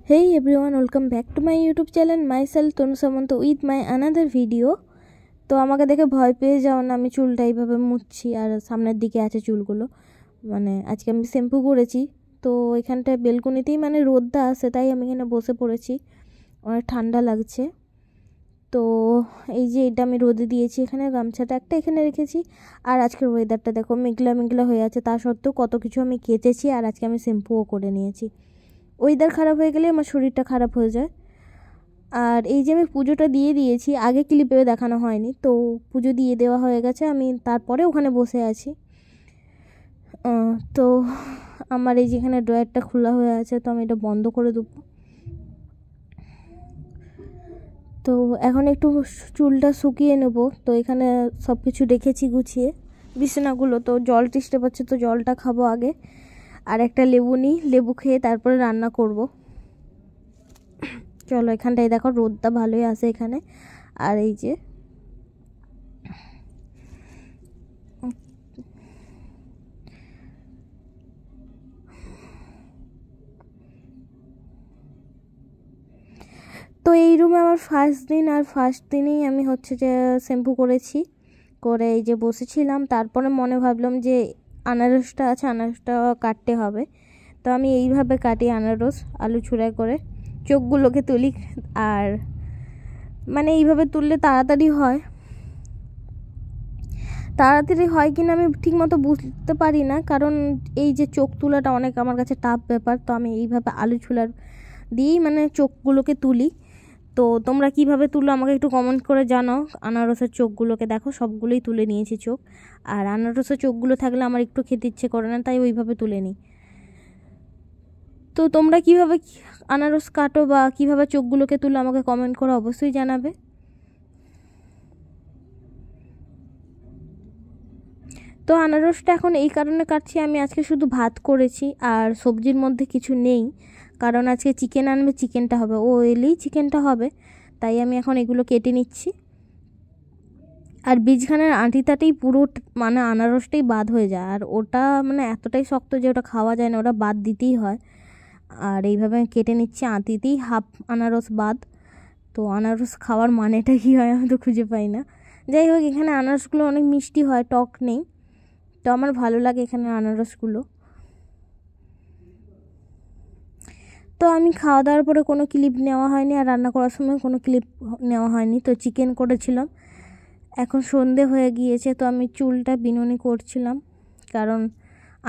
Hey everyone, welcome back to my YouTube channel. Myself Tonu Samanto with my another video. তো আমাকে দেখে ভয় পেয়ে যাও না, আমি চুলটা এইভাবে মুছছি আর সামনের দিকে আছে চুলগুলো। মানে আজকে আমি শ্যাম্পু করেছি, তো এখানটায় বেলকনিতেই মানে রোদটা আসে, তাই আমি এখানে বসে পড়েছি। অনেক ঠান্ডা লাগছে। তো এই যে এটা আমি রোদে দিয়েছি, এখানে গামছাটা একটা এখানে রেখেছি। আর আজকের ওয়েদারটা দেখো, মেঘলা মেঘলা হয়ে আছে, তা সত্ত্বেও কত কিছু আমি কেচেছি আর আজকে আমি শ্যাম্পুও করে নিয়েছি। ওয়েদার খারাপ হয়ে গেলে আমার শরীরটা খারাপ হয়ে যায়। আর এই যে আমি পুজোটা দিয়ে দিয়েছি, আগে ক্লিপে দেখানো হয়নি, তো পুজো দিয়ে দেওয়া হয়ে গেছে, আমি তারপরে ওখানে বসে আছি। তো আমার এই যেখানে ড্রয়ারটা খোলা হয়ে আছে, তো আমি এটা বন্ধ করে দেবো। তো এখন একটু চুলটা শুকিয়ে নেবো। তো এখানে সব কিছু রেখেছি গুছিয়ে, বিছানাগুলো। তো জল তৃষ্ণা পাচ্ছে, তো জলটা খাবো আগে। আর একটা লেবু নিই, লেবু খেয়ে তারপরে রান্না করব। চলো, এখানটায় দেখো রোদটা ভালোই আসে এখানে। আর এই যে তো এই রুমে আমার ফার্স্ট দিন, আর ফার্স্ট দিনেই আমি হচ্ছে যে শ্যাম্পু করেছি, করে এই যে বসেছিলাম। তারপরে মনে ভাবলাম যে আনারসটা আছে, আনারসটা কাটতে হবে। তো আমি এইভাবে কাটি আনারস, আলু ছুঁড়াই করে চোখগুলোকে তুলি। আর মানে এইভাবে তুললে তাড়াতাড়ি হয় কিনা আমি ঠিকমতো বুঝতে পারি না, কারণ এই যে চোখ তোলাটা অনেক আমার কাছে টাফ ব্যাপার। তো আমি এইভাবে আলু ছুলার দিয়েই মানে চোখগুলোকে তুলি। তো তোমরা কিভাবে তুলো আমাকে একটু কমেন্ট করে জানাও। আনারসের চোখগুলোকে দেখো, সবগুলোই তুলে নিয়েছি চোখ। আর আনারসের চোখগুলো থাকলে আমার একটু খেতে ইচ্ছে করে না, তাই ওইভাবে তুলে নিই। তো তোমরা কিভাবে আনারস কাটো বা কিভাবে চোখগুলোকে তুলো আমাকে কমেন্ট করে অবশ্যই জানাবে। তো আনারসটা এখন এই কারণে কাটছি, আমি আজকে শুধু ভাত করেছি আর সবজির মধ্যে কিছু নেই, কারণ আজকে চিকেন আনবে, চিকেনটা হবে, ও এলেই চিকেনটা হবে। তাই আমি এখন এগুলো কেটে নিচ্ছি। আর বীজখানের আঁটিটাতেই পুরো মানে আনারসটাই বাদ হয়ে যায়, আর ওটা মানে এতটাই শক্ত যে ওটা খাওয়া যায় না, ওটা বাদ দিতেই হয়। আর এইভাবে কেটে নিচ্ছি, আঁটিতেই হাফ আনারস বাদ। তো আনারস খাওয়ার মানেটা কী হয় আমি তো খুঁজে পাই না। যাই হোক, এখানে আনারসগুলো অনেক মিষ্টি হয়, টক নেই, তো আমার ভালো লাগে এখানে আনারসগুলো। তো আমি খাওয়া দাওয়ার পরে কোনো ক্লিপ নেওয়া হয়নি, আর রান্না করার সময় কোনো ক্লিপ নেওয়া হয়নি। তো চিকেন করেছিলাম, এখন সন্ধে হয়ে গিয়েছে, তো আমি চুলটা বিনুনি করছিলাম, কারণ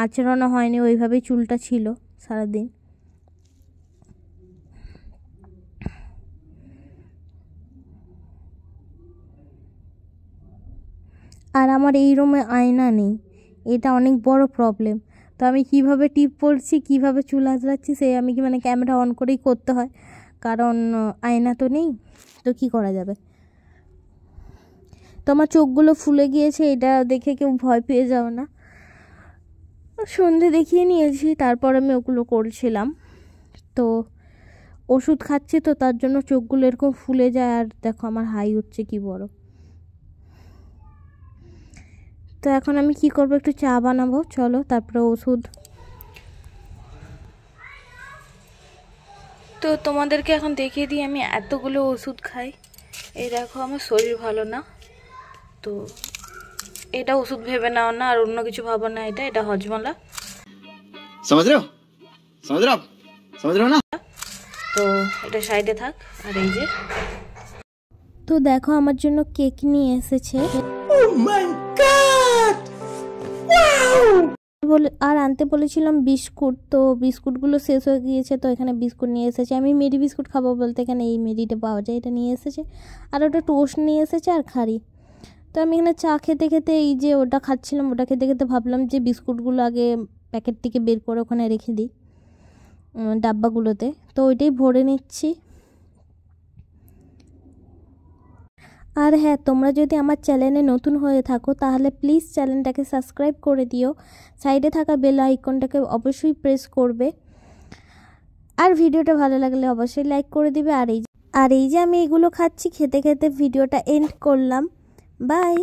আঁচড়ানো হয়নি, ওইভাবেই চুলটা ছিল সারাদিন। আর আমার এই রুমে আয়না নেই, এটা অনেক বড় প্রবলেম। তো আমি কিভাবে টিপ পড়ছি, কিভাবে চুল আঁচড়াচ্ছি, সেই আমি কি মানে ক্যামেরা অন করেই করতে হয়, কারণ আয়না তো নেই। তো কি করা যাবে। তো আমার চোখগুলো ফুলে গিয়েছে, এটা দেখে কেউ ভয় পেয়ে যাও না। সন্ধে দেখিয়ে নিয়েছি, তারপর আমি ওগুলো করছিলাম। তো ওষুধ খাচ্ছি, তো তার জন্য চোখগুলো এরকম ফুলে যায়। আর দেখো আমার হাই উঠছে কি বড়। তো এখন আমি কি করব, একটু চা বানাবো, চলো, তারপরে ওষুধ। তো তোমাদেরকে এখন দেখিয়ে দিই আমি এতগুলো ওষুধ খাই। এই দেখো, আমার শরীর ভালো না, তো এটা ওষুধ ভেবে নাও না, আর অন্য কিছু ভাবো না। এটা হজমলা, समझ रहे हो ना। তো এটা সাইডে থাক। আর এই যে, তো দেখো আমার জন্য কেক নিয়ে এসেছে। আর আনতে বলেছিলাম বিস্কুট, তো বিস্কুটগুলো শেষ হয়ে গিয়েছে, তো এখানে বিস্কুট নিয়ে এসেছে। আমি মেরি বিস্কুট খাবো বলতে এখানে এই মেরিটা পাওয়া যায়, এটা নিয়ে এসেছে। আর ওটা টোস্ট নিয়ে এসেছে আর খাড়ি। তো আমি এখানে চা খেতে খেতে এই যে ওটা খাচ্ছিলাম, ওটা খেতে খেতে ভাবলাম যে বিস্কুটগুলো আগে প্যাকেট থেকে বের করে ওখানে রেখে দিই ডাব্বাগুলোতে। তো ওইটাই ভরে নিচ্ছি। আর হ্যাঁ, তোমরা যদি আমার চ্যানেলে নতুন হয়ে থাকো তাহলে প্লিজ চ্যানেলটাকে সাবস্ক্রাইব করে দিও, সাইডে থাকা বেল আইকনটাকে অবশ্যই প্রেস করবে। আর ভিডিওটা ভালো লাগলে অবশ্যই লাইক করে দিবে। আর এই যে আমি এগুলো খাচ্ছি, খেতে খেতে ভিডিওটা এন্ড করলাম। বাই।